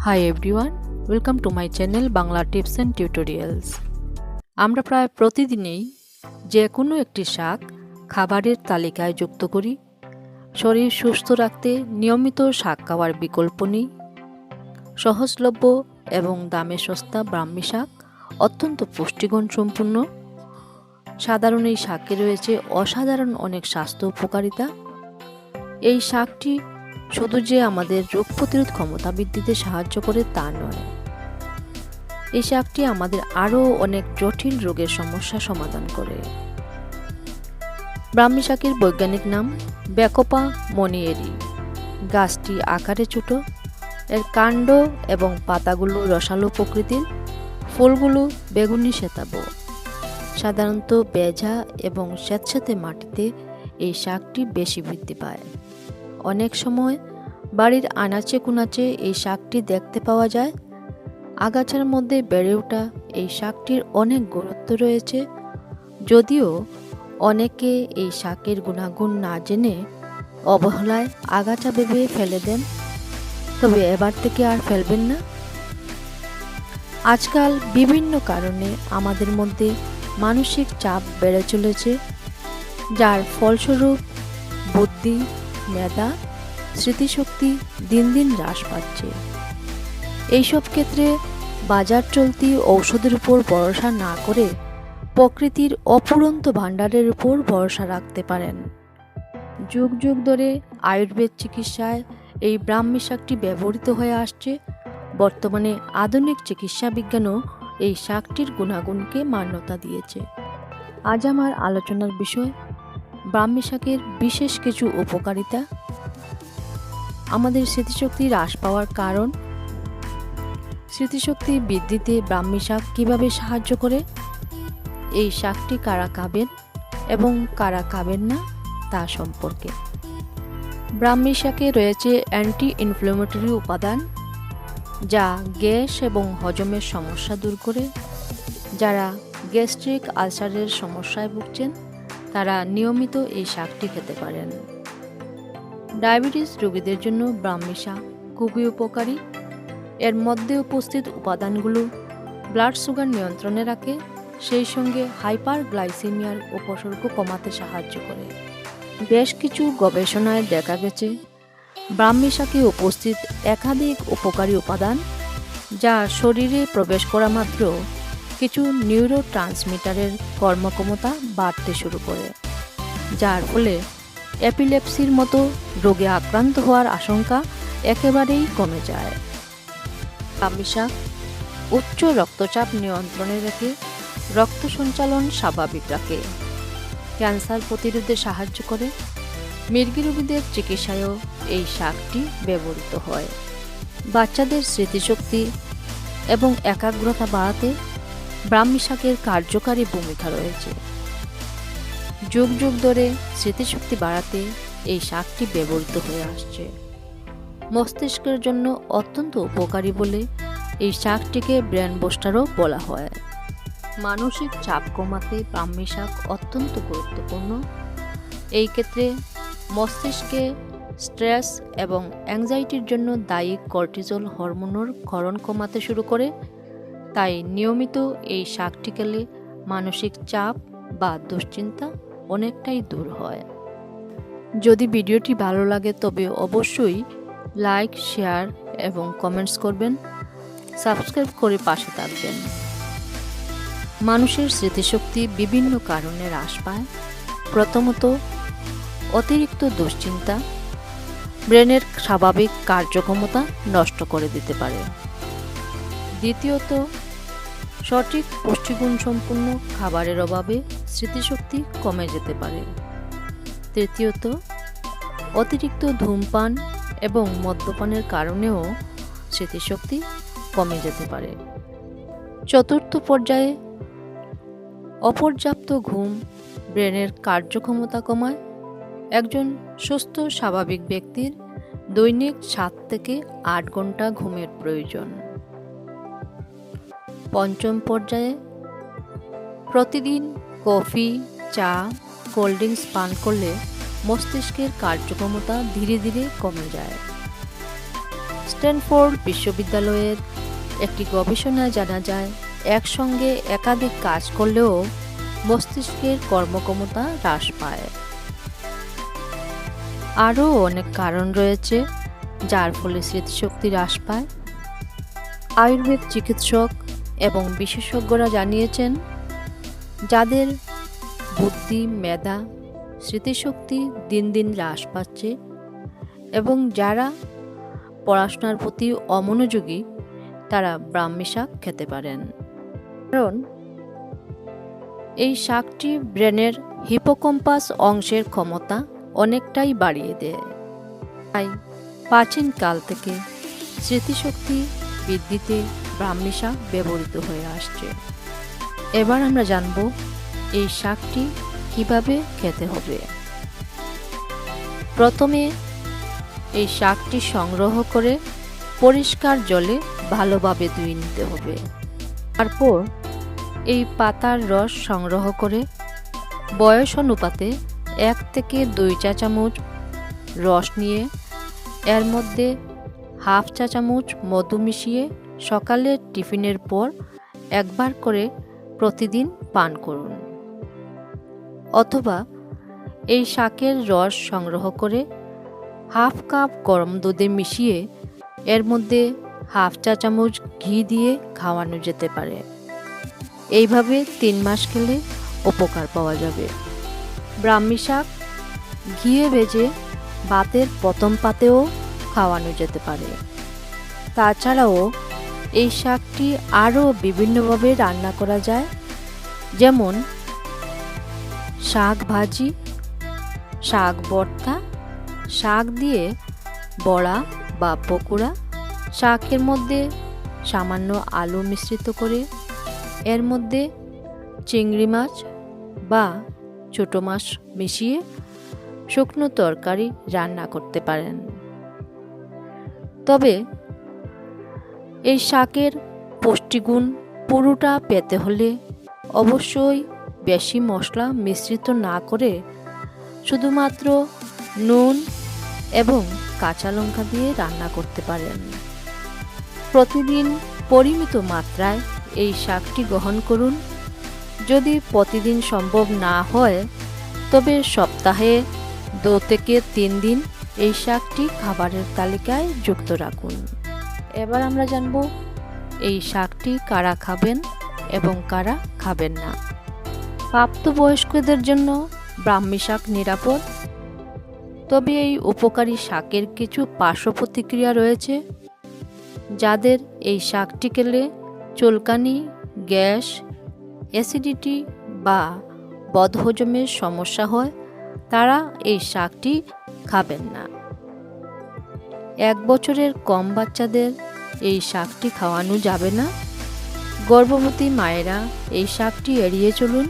Hi everyone, welcome to my channel Bangla Tips and Tutorials. আমরা প্রায় প্রতিদিনই যে কোনো একটি শাক খাবারের তালিকায় যুক্ত করি। শরীর সুস্থ রাখতে নিয়মিত শাক খাওয়ার বিকল্প নেই। সহজলভ্য এবং দামে সস্তা ব্রাহ্মী শাক অত্যন্ত পুষ্টিগুণ সম্পন্ন। সাধারণ এই শাকে রয়েছে অসাধারণ অনেক স্বাস্থ্য উপকারিতা। এই শাকটি শুধু যে আমাদের রোগ প্রতিরোধ ক্ষমতা বৃদ্ধিতে সাহায্য করে তা নয়, এই শাকটি আমাদের আরও অনেক জটিল রোগের সমস্যা সমাধান করে। ব্রাহ্মী শাকের বৈজ্ঞানিক নাম ব্যাকোপা মনিয়েরি। গাছটি আকারে ছোট, এর কাণ্ড এবং পাতাগুলো রসালো প্রকৃতির, ফুলগুলো বেগুনি শ্বেতাভ। সাধারণত ভেজা এবং স্যাঁতসেঁতে মাটিতে এই শাকটি বেশি বৃদ্ধি পায়। অনেক সময় বাড়ির আনাচে কুনাচে এই শাকটি দেখতে পাওয়া যায়। আগাছার মধ্যে বেড়ে ওঠা এই শাকটির অনেক গুরুত্ব রয়েছে, যদিও অনেকে এই শাকের গুণাগুণ না জেনে অবহেলায় আগাছা ভেবে ফেলে দেন, তবে এবার থেকে আর ফেলবেন না। আজকাল বিভিন্ন কারণে আমাদের মধ্যে মানসিক চাপ বেড়ে চলেছে, যার ফলস্বরূপ বুদ্ধি, মেধা, স্মৃতিশক্তি দিন দিন হ্রাস পাচ্ছে। এইসব ক্ষেত্রে বাজার চলতি ঔষধের উপর ভরসা না করে প্রকৃতির অফুরন্ত ভাণ্ডারের উপর ভরসা রাখতে পারেন। যুগ যুগ ধরে আয়ুর্বেদ চিকিৎসায় এই ব্রাহ্মী শাকটি ব্যবহৃত হয়ে আসছে। বর্তমানে আধুনিক চিকিৎসা বিজ্ঞানও এই শাকটির গুণাগুণকে মান্যতা দিয়েছে। আজ আমার আলোচনার বিষয় ব্রাহ্মী শাকের বিশেষ কিছু উপকারিতা, আমাদের স্মৃতিশক্তি হ্রাস পাওয়ার কারণ, স্মৃতিশক্তি বৃদ্ধিতে ব্রাহ্মী শাক কীভাবে সাহায্য করে, এই শাকটি কারা খাবেন এবং কারা খাবেন না তা সম্পর্কে। ব্রাহ্মী শাকে রয়েছে অ্যান্টি ইনফ্ল্যামেটরি উপাদান, যা গ্যাস এবং হজমের সমস্যা দূর করে। যারা গ্যাস্ট্রিক আলসারের সমস্যায় ভুগছেন তারা নিয়মিত এই শাকটি খেতে পারেন। ডায়াবেটিস রোগীদের জন্য ব্রাহ্মী শাক খুবই উপকারী। এর মধ্যে উপস্থিত উপাদানগুলো ব্লাড সুগার নিয়ন্ত্রণে রাখে, সেই সঙ্গে হাইপারগ্লাইসেমিয়ার উপসর্গ কমাতে সাহায্য করে। বেশ কিছু গবেষণায় দেখা গেছে ব্রাহ্মী শাকে উপস্থিত একাধিক উপকারী উপাদান, যা শরীরে প্রবেশ করা মাত্র কিছু নিউরো ট্রান্সমিটারের কর্মক্ষমতা বাড়তে শুরু করে, যার ফলে এপিলেপসির মতো রোগে আক্রান্ত হওয়ার আশঙ্কা একেবারেই কমে যায়। ব্রাহ্মী শাক উচ্চ রক্তচাপ নিয়ন্ত্রণে রেখে রক্ত সঞ্চালন স্বাভাবিক রাখে, ক্যান্সার প্রতিরোধে সাহায্য করে। মৃগী রোগীদের চিকিৎসায়ও এই শাকটি ব্যবহৃত হয়। বাচ্চাদের স্মৃতিশক্তি এবং একাগ্রতা বাড়াতে ব্রাহ্মী শাকের কার্যকারী ভূমিকা রয়েছে। যুগ যুগ ধরে স্মৃতিশক্তি বাড়াতে এই শাকটি ব্যবহৃত হয়ে আসছে। মস্তিষ্কের জন্য অত্যন্ত উপকারী বলে এই শাকটিকে ব্রেন বুস্টারও বলা হয়। মানসিক চাপ কমাতে ব্রাহ্মী শাক অত্যন্ত গুরুত্বপূর্ণ। এই ক্ষেত্রে মস্তিষ্কে স্ট্রেস এবং অ্যাংজাইটির জন্য দায়ী কর্টিজল হরমোনের ক্ষরণ কমাতে শুরু করে। তাই নিয়মিত এই শাকটি খেলে মানসিক চাপ বা দুশ্চিন্তা অনেকটাই দূর হয়। যদি ভিডিওটি ভালো লাগে তবে অবশ্যই লাইক, শেয়ার এবং কমেন্টস করবেন। সাবস্ক্রাইব করে পাশে থাকবেন। মানুষের স্মৃতিশক্তি বিভিন্ন কারণে হ্রাস পায়। প্রথমত, অতিরিক্ত দুশ্চিন্তা ব্রেনের স্বাভাবিক কার্যক্ষমতা নষ্ট করে দিতে পারে। দ্বিতীয়ত, সঠিক পুষ্টিগুণ সম্পন্ন খাবারের অভাবে স্মৃতিশক্তি কমে যেতে পারে। তৃতীয়ত, অতিরিক্ত ধূমপান এবং মদ্যপানের কারণেও স্মৃতিশক্তি কমে যেতে পারে। চতুর্থ পর্যায়ে, অপর্যাপ্ত ঘুম ব্রেনের কার্যক্ষমতা কমায়। একজন সুস্থ স্বাভাবিক ব্যক্তির দৈনিক 7 থেকে 8 ঘন্টা ঘুমের প্রয়োজন। পঞ্চম পর্যায়ে, প্রতিদিন কফি, চা, কোল্ড ড্রিঙ্কস পান করলে মস্তিষ্কের কার্যক্ষমতা ধীরে ধীরে কমে যায়। স্ট্যানফোর্ড বিশ্ববিদ্যালয়ের একটি গবেষণায় জানা যায়, একসঙ্গে একাধিক কাজ করলেও মস্তিষ্কের কর্মক্ষমতা হ্রাস পায়। আরও অনেক কারণ রয়েছে যার ফলে স্মৃতিশক্তি হ্রাস পায়। আয়ুর্বেদ চিকিৎসক এবং বিশেষজ্ঞরা জানিয়েছেন, যাদের বুদ্ধি, মেধা, স্মৃতিশক্তি দিন দিন হ্রাস পাচ্ছে এবং যারা পড়াশোনার প্রতি অমনোযোগী, তারা ব্রাহ্মী শাক খেতে পারেন। কারণ এই শাকটি ব্রেনের হিপোক্যাম্পাস অংশের ক্ষমতা অনেকটাই বাড়িয়ে দেয়। তাই প্রাচীনকাল থেকে স্মৃতিশক্তি বৃদ্ধিতে ব্রাহ্মী শাক ব্যবহৃত হয়ে আসছে। এবার আমরা জানব এই শাকটি কিভাবে খেতে হবে। প্রথমে এই শাকটি সংগ্রহ করে পরিষ্কার জলে ভালোভাবে ধুয়ে নিতে হবে। তারপর এই পাতার রস সংগ্রহ করে বয়স অনুপাতে 1 থেকে 2 চা চামচ রস নিয়ে এর মধ্যে হাফ চা চামচ মধু মিশিয়ে সকালের টিফিনের পর একবার করে প্রতিদিন পান করুন। অথবা এই শাকের রস সংগ্রহ করে হাফ কাপ গরম দুধে মিশিয়ে এর মধ্যে হাফ চা চামচ ঘি দিয়ে খাওয়ানো যেতে পারে। এইভাবে 3 মাস খেলে উপকার পাওয়া যাবে। ব্রাহ্মী শাক ঘিয়ে ভেজে ভাতের প্রথম পাতেও খাওয়ানো যেতে পারে। তাছাড়াও এই শাকটি আরও বিভিন্নভাবে রান্না করা যায়, যেমন শাক ভাজি, শাক ভর্তা, শাক দিয়ে বড়া বা পকোড়া, শাকের মধ্যে সামান্য আলু মিশ্রিত করে এর মধ্যে চিংড়ি মাছ বা ছোট মাছ মিশিয়ে শুকনো তরকারি রান্না করতে পারেন। তবে এই শাকের পুষ্টিগুণ পুরোটা পেতে হলে অবশ্যই বেশি মশলা মিশ্রিত না করে শুধুমাত্র নুন এবং কাঁচা লঙ্কা দিয়ে রান্না করতে পারেন। প্রতিদিন পরিমিত মাত্রায় এই শাকটি গ্রহণ করুন। যদি প্রতিদিন সম্ভব না হয় তবে সপ্তাহে 2 থেকে 3 দিন এই শাকটি খাবারের তালিকায় যুক্ত রাখুন। এবার আমরা জানব এই শাকটি কারা খাবেন এবং কারা খাবেন না। প্রাপ্তবয়স্কদের জন্য ব্রাহ্মী শাক নিরাপদ, তবে এই উপকারী শাকের কিছু পার্শ্ব প্রতিক্রিয়া রয়েছে। যাদের এই শাকটি খেলে চুলকানি, গ্যাস, অ্যাসিডিটি বা বদহজমের সমস্যা হয়, তারা এই শাকটি খাবেন না। 1 বছরের কম বাচ্চাদের এই শাকটি খাওয়ানো যাবে না। গর্ভবতী মায়েরা এই শাকটি এড়িয়ে চলুন।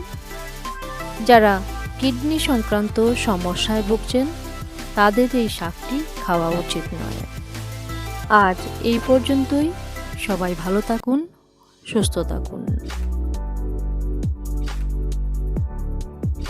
যারা কিডনি সংক্রান্ত সমস্যায় ভুগছেন তাদের এই শাকটি খাওয়া উচিত নয়। আজ এই পর্যন্তই। সবাই ভালো থাকুন, সুস্থ থাকুন।